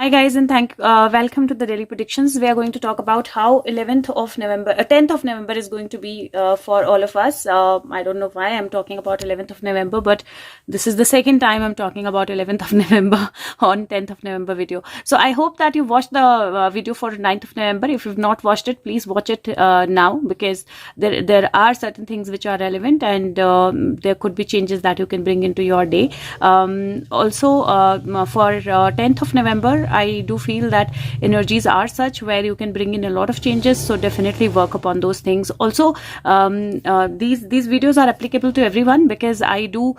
Hi guys, and welcome to the daily predictions. We are going to talk about how 10th of November is going to be for all of us. I don't know why I'm talking about 11th of November, but this is the second time I'm talking about 11th of November on 10th of November video. So I hope that you watched the video for 9th of November. If you've not watched it, please watch it now, because there are certain things which are relevant, and there could be changes that you can bring into your day. Also, for 10th of November, I do feel that energies are such where you can bring in a lot of changes, so definitely work upon those things. Also, these videos are applicable to everyone, because I do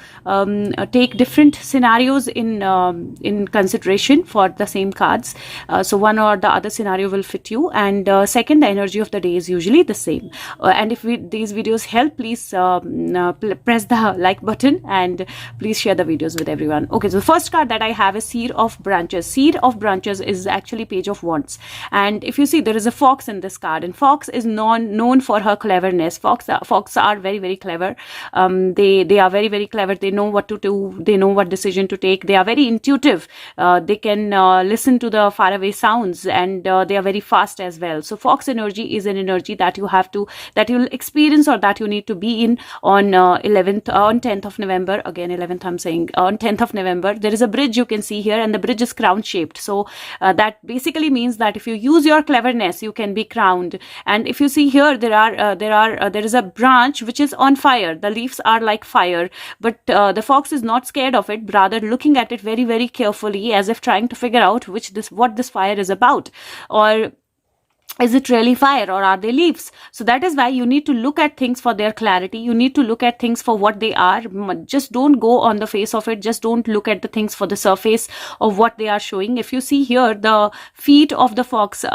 take different scenarios in consideration for the same cards. So one or the other scenario will fit you, and second, the energy of the day is usually the same. And if these videos help, please press the like button, and please share the videos with everyone. Okay, so the first card that I have is Seed of Branches. Seed of Branches is actually Page of Wands, and if you see, there is a fox in this card, and fox is known for her cleverness. Fox are very, very clever. They are very, very clever. They know what to do. They know what decision to take. They are very intuitive. They can listen to the faraway sounds, and they are very fast as well. So fox energy is an energy that you'll experience, or that you need to be in on 10th of November. Again, 11th I'm saying, on 10th of November. There is a bridge you can see here, and the bridge is crown shaped. So that basically means that if you use your cleverness, you can be crowned. And if you see here, there is a branch which is on fire. The leaves are like fire, but the fox is not scared of it, rather looking at it very, very carefully, as if trying to figure out what this fire is about, or is it really fire, or are they leaves? So that is why you need to look at things for their clarity. You need to look at things for what they are. Just don't go on the face of it. Just don't look at the things for the surface of what they are showing. If you see here, the feet of the fox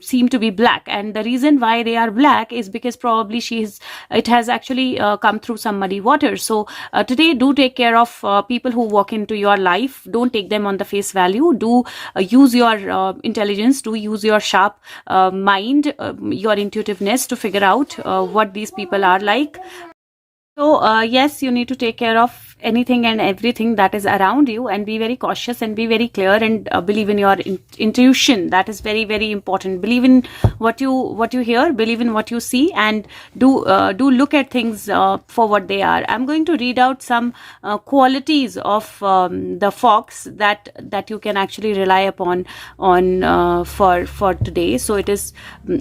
seem to be black, and the reason why they are black is because probably it has actually come through some muddy water. So today, do take care of people who walk into your life. Don't take them on the face value. Do use your intelligence. Do use your sharp mind, your intuitiveness, to figure out what these people are like. So yes, you need to take care of anything and everything that is around you, and be very cautious, and be very clear, and believe in your intuition. That is very, very important. Believe in what you hear, believe in what you see, and do look at things for what they are. I'm going to read out some qualities of the fox that you can actually rely upon for today. So it is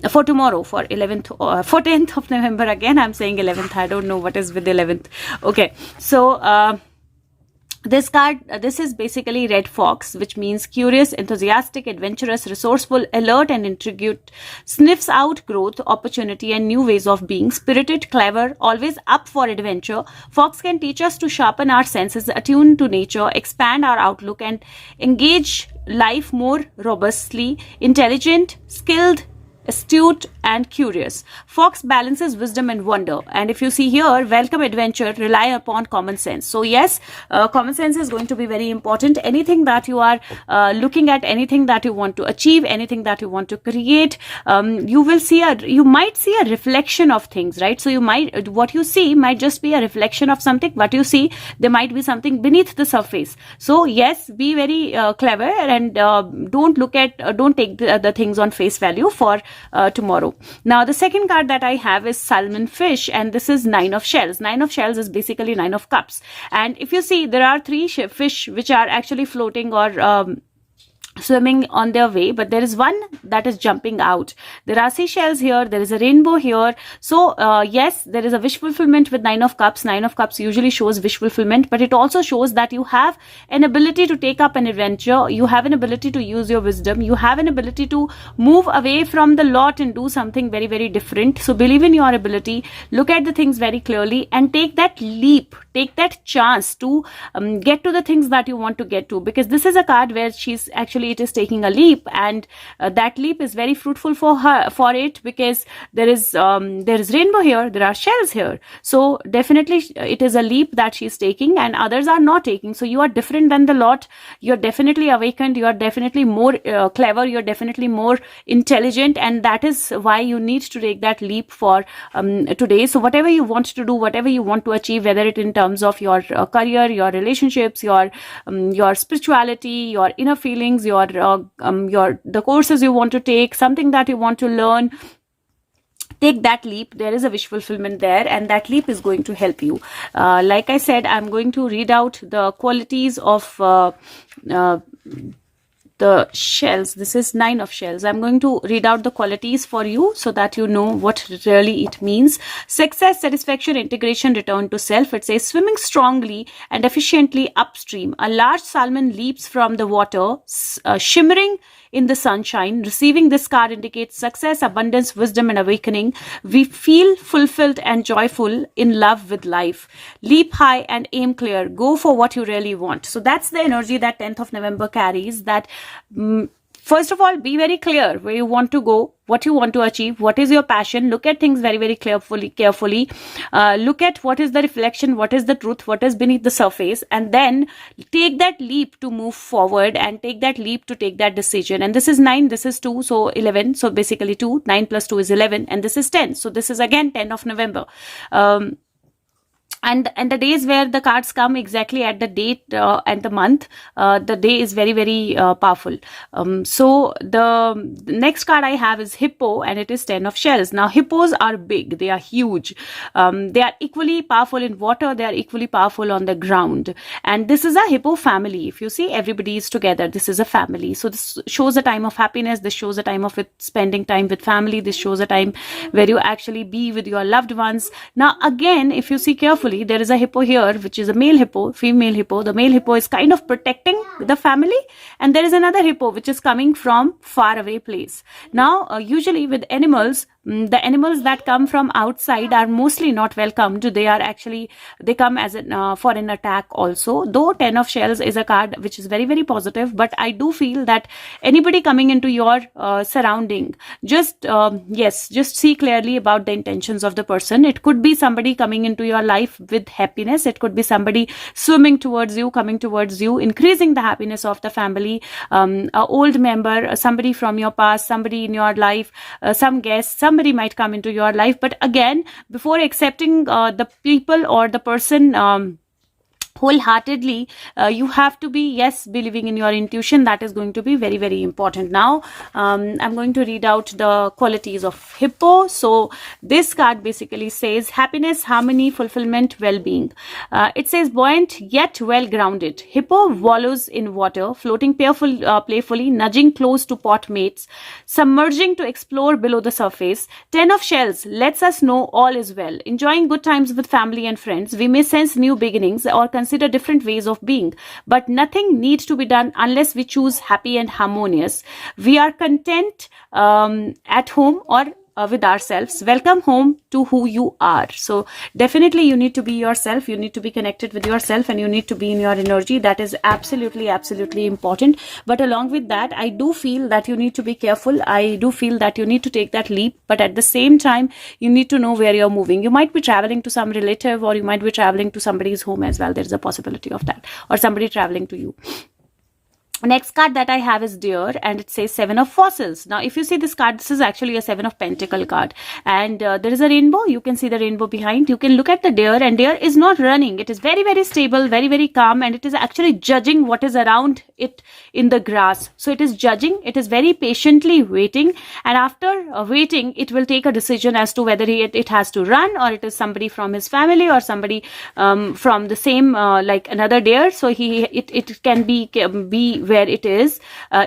for tomorrow, for 10th of November. Again, I'm saying 11th. I don't know what is with 11th. Okay, so this card, this is basically red fox, which means curious, enthusiastic, adventurous, resourceful, alert, and intrigued. Sniffs out growth, opportunity, and new ways of being. Spirited, clever, always up for adventure. Fox can teach us to sharpen our senses, attune to nature, expand our outlook, and engage life more robustly. Intelligent, skilled, astute, and curious. Fox balances wisdom and wonder. And if you see here, welcome adventure, rely upon common sense. So yes, common sense is going to be very important. Anything that you are looking at, anything that you want to achieve, anything that you want to create, you might see a reflection of things, right? So what you see might just be a reflection of something. What you see, there might be something beneath the surface. So yes, be very clever, and don't take the things on face value for tomorrow. Now, the second card that I have is Salmon Fish, and this is 9 of Shells. 9 of Shells is basically 9 of Cups. And if you see, there are 3 fish which are actually floating or swimming on their way, but there is one that is jumping out. There are seashells here, there is a rainbow here. So yes, there is a wish fulfillment with 9 of Cups. 9 of Cups usually shows wish fulfillment, but it also shows that you have an ability to take up an adventure. You have an ability to use your wisdom. You have an ability to move away from the lot and do something very, very different. So believe in your ability, look at the things very clearly, and take that leap, take that chance to get to the things that you want to get to, because this is a card where it is taking a leap, and that leap is very fruitful for it, because there is rainbow here, there are shells here. So definitely it is a leap that she's taking, and others are not taking. So you are different than the lot. You're definitely awakened. You are definitely more clever. You're definitely more intelligent, and that is why you need to take that leap for today. So whatever you want to do, whatever you want to achieve, whether it in terms terms of your career, your relationships, your spirituality, your inner feelings, the courses you want to take, something that you want to learn. Take that leap. There is a wish fulfillment there, and that leap is going to help you. Like I said, I'm going to read out the qualities of the shells. This is 9 of shells. I'm going to read out the qualities for you so that you know what really it means. Success, satisfaction, integration, return to self. It says swimming strongly and efficiently upstream. A large salmon leaps from the water, shimmering in the sunshine. Receiving this card indicates success, abundance, wisdom, and awakening. We feel fulfilled and joyful, in love with life. Leap high and aim clear. Go for what you really want. So that's the energy that 10th of November carries. That first of all, be very clear where you want to go, what you want to achieve, what is your passion. Look at things very, very carefully. Look at what is the reflection, what is the truth, what is beneath the surface, and then take that leap to move forward and take that leap to take that decision. And this is 9, this is 2, so 11. So basically 2, 9 plus 2 is 11, and this is 10. So this is again 10 of November. And the days where the cards come exactly at the date and the month, the day is very, very powerful. So the next card I have is Hippo, and it is 10 of shells. Now hippos are big, they are huge. They are equally powerful in water, they are equally powerful on the ground. And this is a hippo family. If you see, everybody is together. This is a family. So this shows a time of happiness. This shows a time of spending time with family. This shows a time where you actually be with your loved ones. Now again, if you see carefully, there is a hippo here, which is a male hippo, female hippo. The male hippo is kind of protecting the family, and there is another hippo which is coming from far away place. Now usually with animals, the animals that come from outside are mostly not welcomed. They come as for an attack also. Though 10 of shells is a card which is very, very positive, but I do feel that anybody coming into your surrounding, just see clearly about the intentions of the person. It could be somebody coming into your life with happiness. It could be somebody swimming towards you, coming towards you, increasing the happiness of the family. An old member, somebody from your past, somebody in your life, some guest, somebody might come into your life. But again, before accepting the people or the person wholeheartedly, you have to be believing in your intuition. That is going to be very, very important. Now I'm going to read out the qualities of hippo. So this card basically says happiness, harmony, fulfillment, well-being. It says buoyant yet well grounded. Hippo wallows in water, floating playfully, nudging close to pot mates, submerging to explore below the surface. 10 of shells lets us know all is well. Enjoying good times with family and friends. We may sense new beginnings or consider different ways of being, but nothing needs to be done unless we choose happy and harmonious. We are content at home or with ourselves. Welcome home to who you are. So definitely you need to be yourself. You need to be connected with yourself, and you need to be in your energy. That is absolutely, absolutely important. But along with that, I do feel that you need to be careful. I do feel that you need to take that leap, but at the same time, you need to know where you're moving. You might be traveling to some relative, or you might be traveling to somebody's home as well. There's a possibility of that, or somebody traveling to you. Next card that I have is Deer, and it says 7 of fossils. Now if you see this card, this is actually a 7 of pentacle card, and there is a rainbow. You can see the rainbow behind. You can look at the deer, and deer is not running. It is very, very stable, very, very calm, and it is actually judging what is around it in the grass. So it is judging, it is very patiently waiting, and after waiting, it will take a decision as to whether it has to run, or it is somebody from his family, or somebody from the same like another deer. So it can be where it is,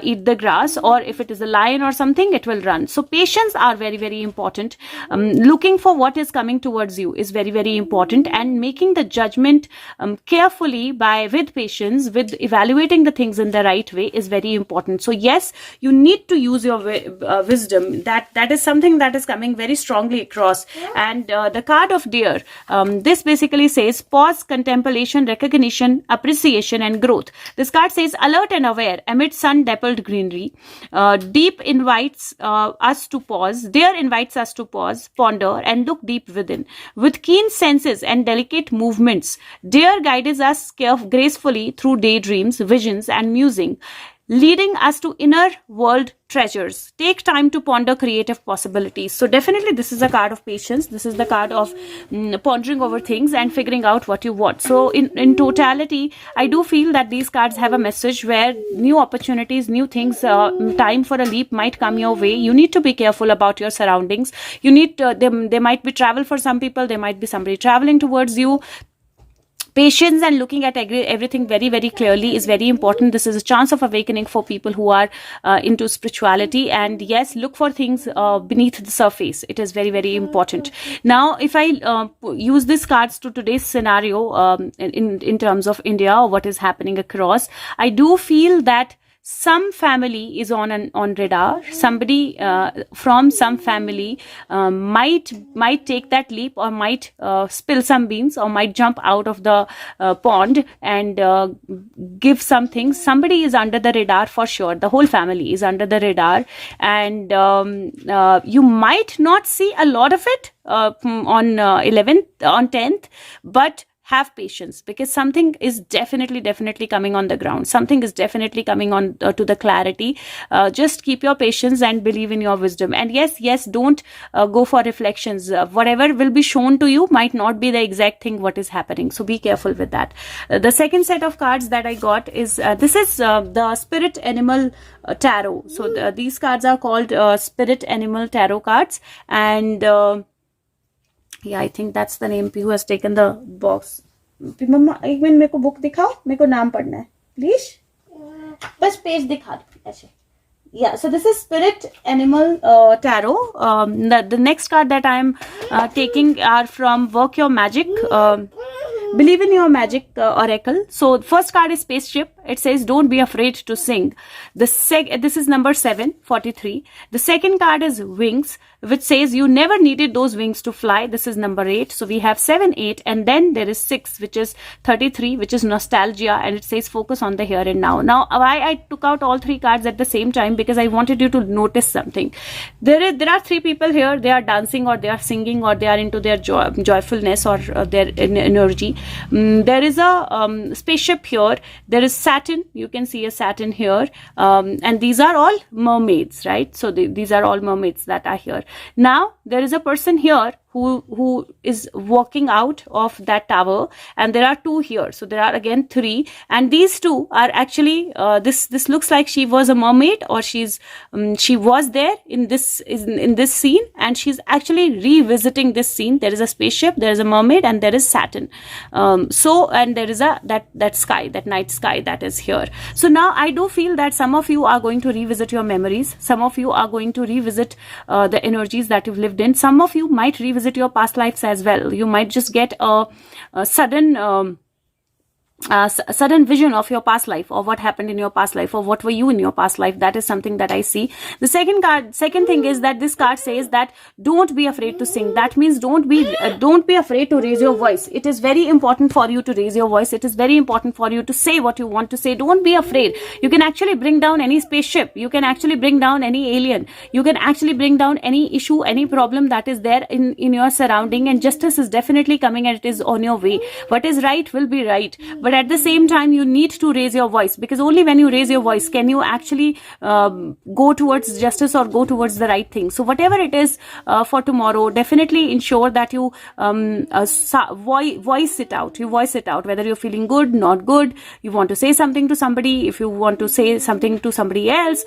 eat the grass, or if it is a lion or something, it will run. So patience are very, very important. Looking for what is coming towards you is very, very important, and making the judgment carefully with patience, with evaluating the things in the right way is very important. So yes, you need to use your wisdom. That is something that is coming very strongly across. And the card of deer, this basically says pause, contemplation, recognition, appreciation, and growth. This card says alert and aware amid sun-dappled greenery. Deep invites us to pause. Deer invites us to pause, ponder, and look deep within. With keen senses and delicate movements, deer guides us gracefully through daydreams, visions, and musing. leading us to inner world treasures. Take time to ponder creative possibilities. So definitely this is a card of patience. This is the card of pondering over things and figuring out what you want. So in totality, I do feel that these cards have a message where new opportunities, new things, time for a leap might come your way. You need to be careful about your surroundings. You need there might be travel for some people. There might be somebody traveling towards you. Patience and looking at everything very, very clearly is very important. This is a chance of awakening for people who are into spirituality. And yes, look for things beneath the surface. It is very, very important. Now, if I use these cards to today's scenario in terms of India or what is happening across, I do feel that some family is on radar. Somebody from some family might take that leap, or might spill some beans, or might jump out of the pond and give something. Somebody is under the radar for sure. The whole family is under the radar, and you might not see a lot of it on 11th, on 10th, but have patience, because something is definitely coming on the ground. Something is definitely coming on to the clarity. Just keep your patience and believe in your wisdom. And yes, don't go for reflections. Whatever will be shown to you might not be the exact thing what is happening. So be careful with that. The second set of cards that I got is this is the Spirit Animal Tarot. So these cards are called Spirit Animal Tarot cards, and yeah, I think that's the name. Who has taken the box? मम्मा एक minute मेरे को book दिखाओ, मेरे को नाम पढ़ना है please. बस पेज दिखा दो ऐसे. Yeah, so this is Spirit Animal Tarot. The next card that I am taking are from Work Your Magic. Believe in Your Magic Oracle. So first card is Spaceship. It says don't be afraid to sing. This is number 743. The second card is Wings, which says you never needed those wings to fly. This is number 8. So we have 7, 8, and then there is 6, which is 33, which is Nostalgia, and it says focus on the here and now. Now, why I took out all 3 cards at the same time? Because I wanted you to notice something. There are 3 people here. They are dancing, or they are singing, or they are into their joyfulness, or their energy. There is a spaceship here. There is Saturn. You can see a Saturn here. And these are all mermaids, right? So these are all mermaids that are here. Now, there is a person here who is walking out of that tower, and there are 2 here. So there are again 3, and these 2 are actually this looks like she was a mermaid, or she was there in this scene, and she's actually revisiting this scene. There is a spaceship, there is a mermaid, and there is Saturn. And there is that sky, that night sky that is here. So now I do feel that some of you are going to revisit your memories. Some of you are going to revisit the energies that you've lived in. Some of you might revisit your past lives as well. You might just get a sudden sudden vision of your past life, or what happened in your past life, or what were you in your past life. That is something that I see. The second thing is that this card says that don't be afraid to sing. That means don't be afraid to raise your voice. It is very important for you to raise your voice. It is very important for you to say what you want to say. Don't be afraid. You can actually bring down any spaceship. You can actually bring down any alien. You can actually bring down any issue, any problem that is there in your surrounding, and justice is definitely coming, and it is on your way. What is right will be right. But at the same time, you need to raise your voice, because only when you raise your voice can you actually go towards justice or go towards the right thing. So whatever it is for tomorrow, definitely ensure that you voice it out. You voice it out, whether you're feeling good, not good, you want to say something to somebody, if you want to say something to somebody else,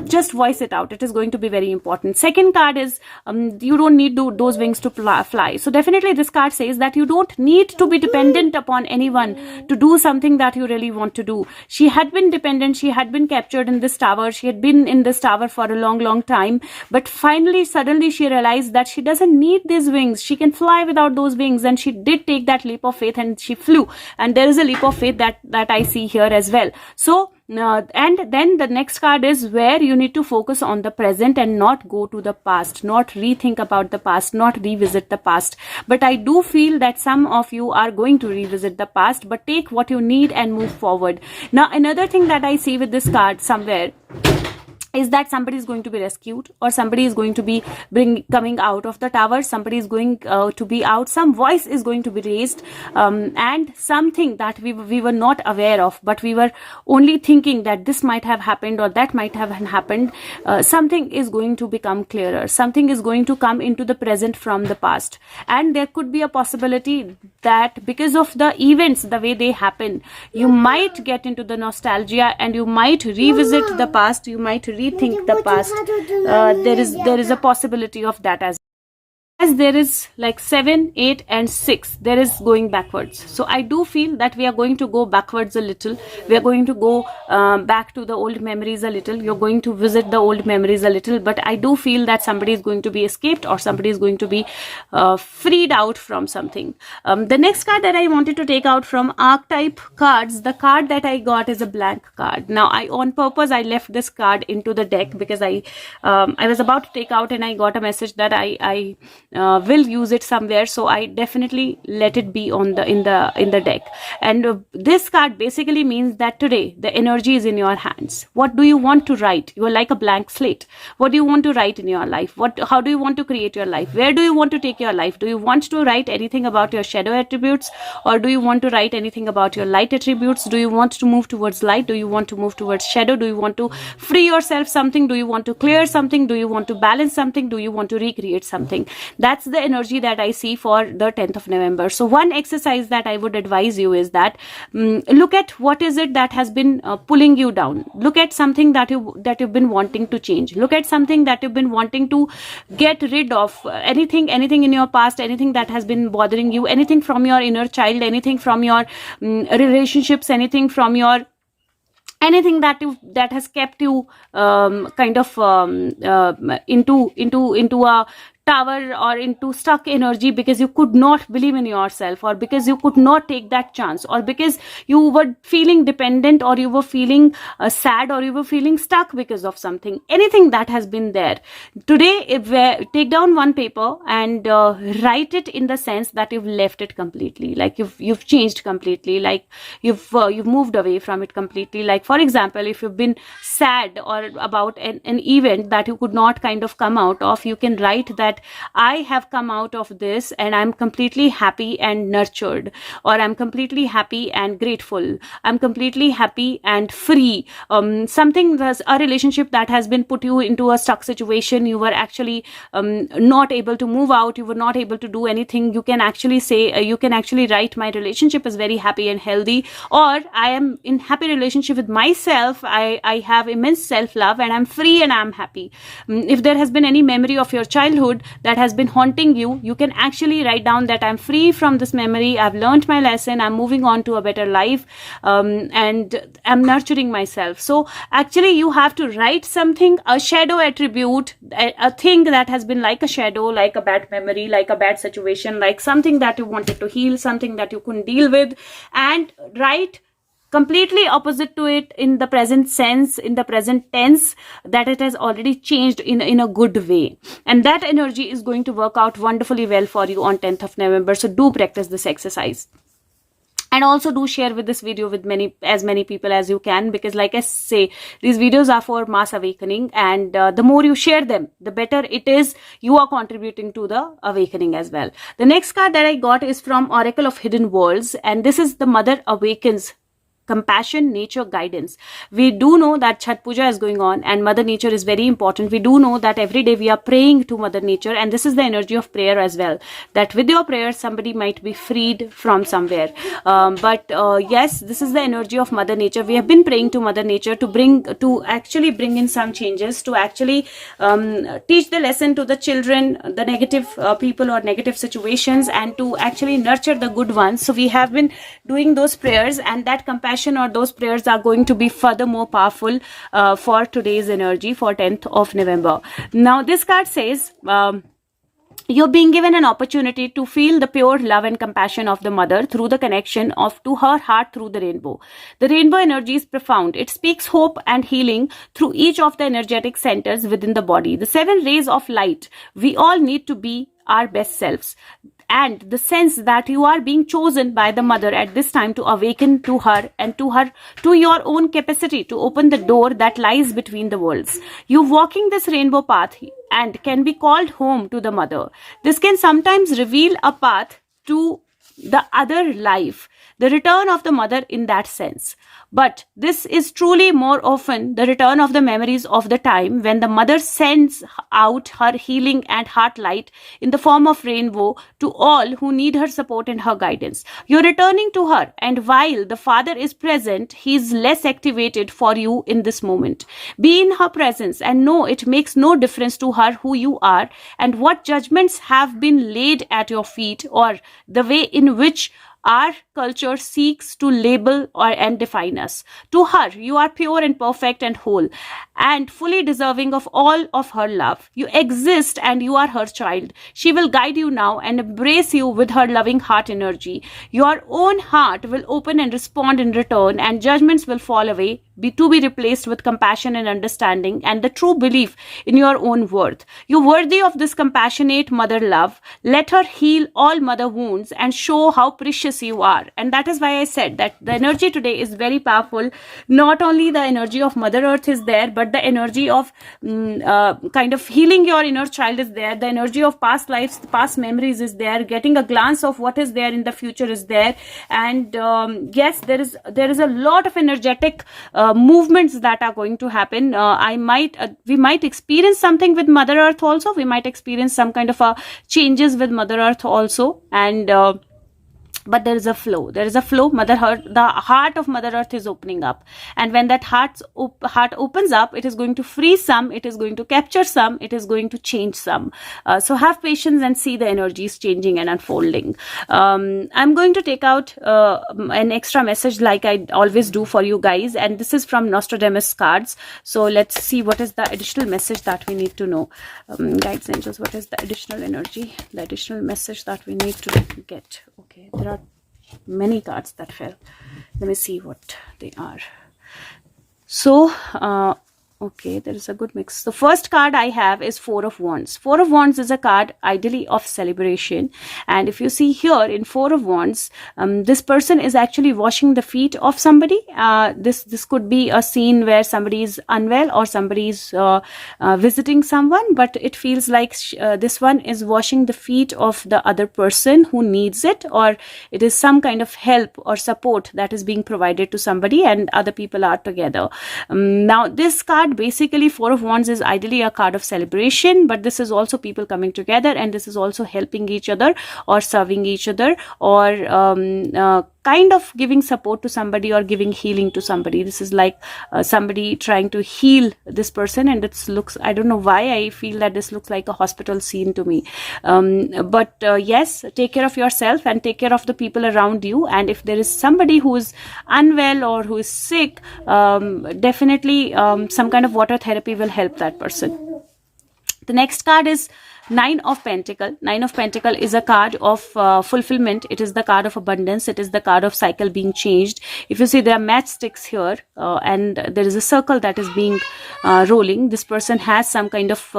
just voice it out. It is going to be very important. Second card is you don't need those wings to fly. So definitely this card says that you don't need to be dependent upon anyone to do something that you really want to do. She had been dependent. She had been captured in this tower. She had been in this tower for a long time. But suddenly she realized that she doesn't need these wings. She can fly without those wings. And she did take that leap of faith, and she flew. And there is a leap of faith that I see here as well. So, and then the next card is where you need to focus on the present and not go to the past, not rethink about the past, not revisit the past. But I do feel that some of you are going to revisit the past, but take what you need and move forward. Now, another thing that I see with this card somewhere is that somebody is going to be rescued, or somebody is going to be coming out of the tower, somebody is going to be out, some voice is going to be raised, and something that we were not aware of, but we were only thinking that this might have happened or that might have happened. Something is going to become clearer, something is going to come into the present from the past, and there could be a possibility that because of the events, the way they happen, you might get into the nostalgia and you might revisit the past, you might rethink the past. There is a possibility of that as there is like 7, 8 and 6, there is going backwards. So I do feel that we are going to go backwards a little, we are going to go back to the old memories a little, you're going to visit the old memories a little, but I do feel that somebody is going to be escaped, or somebody is going to be freed out from something. The next card that I wanted to take out from archetype cards, the card that I got is a blank card. Now on purpose I left this card into the deck because I was about to take out and I got a message that I will use it somewhere, so I definitely let it be on in the deck. And this card basically means that today the energy is in your hands. What do you want to write? You are like a blank slate. What do you want to write in your life? How do you want to create your life? Where do you want to take your life? Do you want to write anything about your shadow attributes, or do you want to write anything about your light attributes? Do you want to move towards light? Do you want to move towards shadow? Do you want to free yourself something? Do you want to clear something? Do you want to balance something? Do you want to recreate something? That's the energy that I see for the 10th of November. So one exercise that I would advise you is that look at what is it that has been pulling you down. Look at something that you've been wanting to change. Look at something that you've been wanting to get rid of. Anything in your past, anything that has been bothering you, anything from your inner child, anything from your relationships, anything from your anything that has kept you into a tower or into stuck energy because you could not believe in yourself, or because you could not take that chance, or because you were feeling dependent, or you were feeling sad, or you were feeling stuck because of something. Anything that has been there today, take down one paper and write it in the sense that you've left it completely, like you've changed completely, like you've moved away from it completely. Like for example, if you've been sad or about an event that you could not kind of come out of, you can write that I have come out of this and I'm completely happy and nurtured, or I'm completely happy and grateful, I'm completely happy and free. Something that's a relationship that has been put you into a stuck situation, you were actually not able to move out, you were not able to do anything. You can actually say, you can actually write, my relationship is very happy and healthy, or I am in happy relationship with myself, I have immense self-love and I'm free and I'm happy. If there has been any memory of your childhood that has been haunting you, you can actually write down that I'm free from this memory, I've learned my lesson, I'm moving on to a better life, and I'm nurturing myself. So actually you have to write something, a shadow attribute, a thing that has been like a shadow, like a bad memory, like a bad situation, like something that you wanted to heal, something that you couldn't deal with, and write completely opposite to it in the present sense, in the present tense, that it has already changed in a good way. And that energy is going to work out wonderfully well for you on 10th of November. So do practice this exercise. And also do share with this video with as many people as you can, because like I say, these videos are for mass awakening, and the more you share them, the better it is. You are contributing to the awakening as well. The next card that I got is from Oracle of Hidden Worlds, and this is the Mother Awakens. Compassion, nature, guidance. We do know that Chhat Puja is going on and Mother Nature is very important. We do know that every day we are praying to Mother Nature, and this is the energy of prayer as well, that with your prayers somebody might be freed from somewhere. Yes, this is the energy of Mother Nature. We have been praying to Mother Nature to actually bring in some changes, to actually teach the lesson to the children, the negative people or negative situations, and to actually nurture the good ones. So we have been doing those prayers, and that compassion or those prayers are going to be further more powerful for today's energy for 10th of November. Now this card says, you're being given an opportunity to feel the pure love and compassion of the mother through the connection to her heart through the rainbow. The rainbow energy is profound. It speaks hope and healing through each of the energetic centers within the body. The 7 rays of light. We all need to be our best selves. and the sense that you are being chosen by the mother at this time to awaken to her and to your own capacity to open the door that lies between the worlds. You walking this rainbow path and can be called home to the mother. This can sometimes reveal a path to the other life, the return of the mother in that sense. But this is truly more often the return of the memories of the time when the mother sends out her healing and heart light in the form of rainbow to all who need her support and her guidance. You're returning to her, and while the father is present, he is less activated for you in this moment. Be in her presence and know it makes no difference to her who you are and what judgments have been laid at your feet, or the way in which our culture seeks to label and define us. To her, you are pure and perfect and whole and fully deserving of all of her love. You exist and you are her child. She will guide you now and embrace you with her loving heart energy. Your own heart will open and respond in return, and judgments will fall away, to be replaced with compassion and understanding and the true belief in your own worth. You're worthy of this compassionate mother love. Let her heal all mother wounds and show how precious you are. And that is why I said that the energy today is very powerful. Not only the energy of Mother Earth is there, but the energy of kind of healing your inner child is there. The energy of past lives, past memories is there. Getting a glance of what is there in the future is there. And yes, there is a lot of energetic movements that are going to happen. We might experience something with Mother Earth also. We might experience some kind of changes with Mother Earth also. And but there is a flow. The heart of Mother Earth is opening up, and when that heart opens up, it is going to free some, it is going to capture some, it is going to change some. So have patience and see the energies changing and unfolding. I'm going to take out an extra message like I always do for you guys, and this is from Nostradamus cards. So let's see what is the additional message that we need to know. Guides, angels, what is the additional energy, the additional message that we need to get? Okay, there are many cards that fell. Let me see what they are. So okay, there is a good mix. The first card I have is Four of Wands. Four of Wands is a card ideally of celebration, and if you see here in Four of Wands, this person is actually washing the feet of somebody. This could be a scene where somebody is unwell or somebody is visiting someone, but it feels like this one is washing the feet of the other person who needs it, or it is some kind of help or support that is being provided to somebody and other people are together. Now this card, basically Four of Wands, is ideally a card of celebration, but this is also people coming together, and this is also helping each other or serving each other, or kind of giving support to somebody or giving healing to somebody. This is like somebody trying to heal this person, and it looks, I don't know why I feel that this looks like a hospital scene to me. But yes, take care of yourself and take care of the people around you, and if there is somebody who is unwell or who is sick, definitely some kind of water therapy will help that person. The next card is Nine of Pentacle. Nine of Pentacle is a card of fulfillment. It is the card of abundance. It is the card of cycle being changed. If you see, there are matchsticks here, and there is a circle that is being rolling. This person has some kind of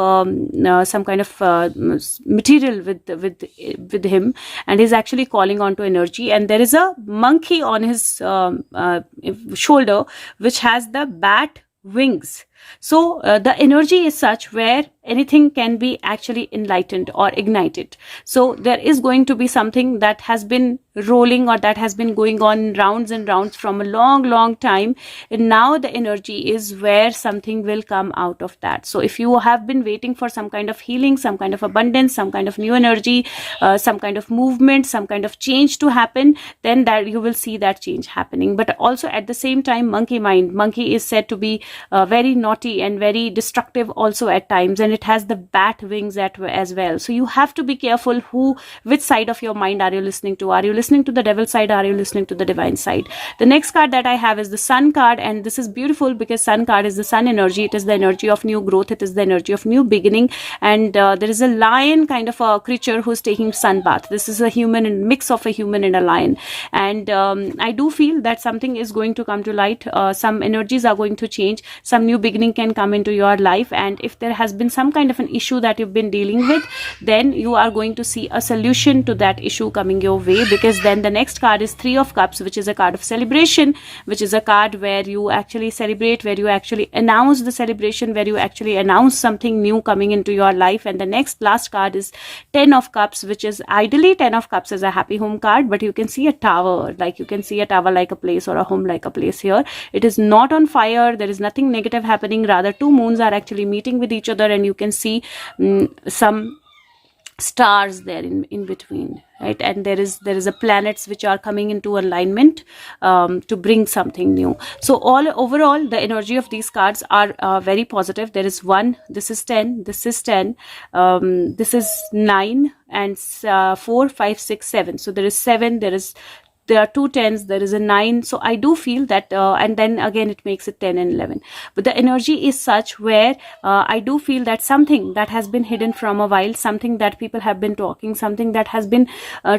material with him, and is actually calling on to energy. And there is a monkey on his shoulder, which has the bat wings. So the energy is such where anything can be actually enlightened or ignited. So there is going to be something that has been rolling or that has been going on rounds and rounds from a long time, and now the energy is where something will come out of that. So if you have been waiting for some kind of healing, some kind of abundance, some kind of new energy, some kind of movement, some kind of change to happen, then that you will see that change happening. But also at the same time, monkey mind. Monkey is said to be very naughty and very destructive also at times, and it has the bat wings as well. So you have to be careful which side of your mind are you listening to. Are you listening to the devil side? Are you listening to the divine side? The next card that I have is the Sun card, and this is beautiful because Sun card is the sun energy. It is the energy of new growth. It is the energy of new beginning, and there is a lion kind of a creature who's taking sun bath. This is a human and mix of a human and a lion, and I do feel that something is going to come to light. Some energies are going to change. Some new beginning opening can come into your life, and if there has been some kind of an issue that you've been dealing with, then you are going to see a solution to that issue coming your way. Because then the next card is Three of Cups, which is a card of celebration, which is a card where you actually celebrate, where you actually announce the celebration, where you actually announce something new coming into your life. And the next last card is Ten of Cups, which is ideally Ten of Cups is a happy home card, but you can see a tower, like you can see a tower like a place or a home like a place here. It is not on fire, there is nothing negative happening, rather two moons are actually meeting with each other, and you can see some stars there in between, right? And there is a planets which are coming into alignment to bring something new. So overall the energy of these cards are very positive. There is 1, this is 10, this is 10, this is 9, and 4, 5, 6, 7. So there is 7, there are 2 10s, there is a 9. So I do feel that, and then again it makes it 10 and 11. But the energy is such where I do feel that something that has been hidden from a while, something that people have been talking, something that has been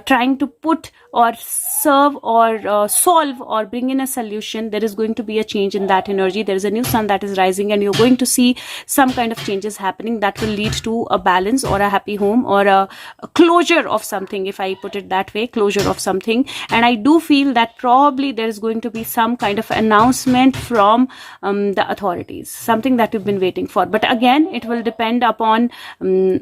trying to put or serve or solve or bring in a solution, there is going to be a change in that energy. There is a new sun that is rising, and you're going to see some kind of changes happening that will lead to a balance or a happy home or a closure of something, if I put it that way, closure of something. And I do feel that probably there is going to be some kind of announcement from the authorities, something that you've been waiting for. But again, it will depend upon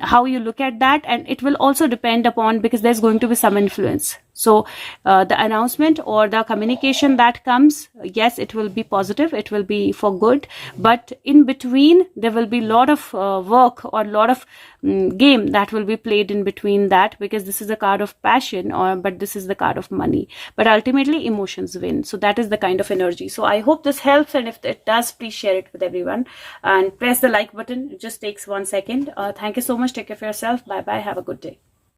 how you look at that, and it will also depend upon, because there's going to be some influence. So the announcement or the communication that comes, yes, it will be positive, it will be for good, but in between there will be a lot of work or a lot of game that will be played in between that, because this is a card of passion, but this is the card of money. But ultimately emotions win. So that is the kind of energy. So I hope this helps, and if it does, please share it with everyone and press the like button. It just takes 1 second. Thank you so much. Take care of yourself. Bye bye. Have a good day.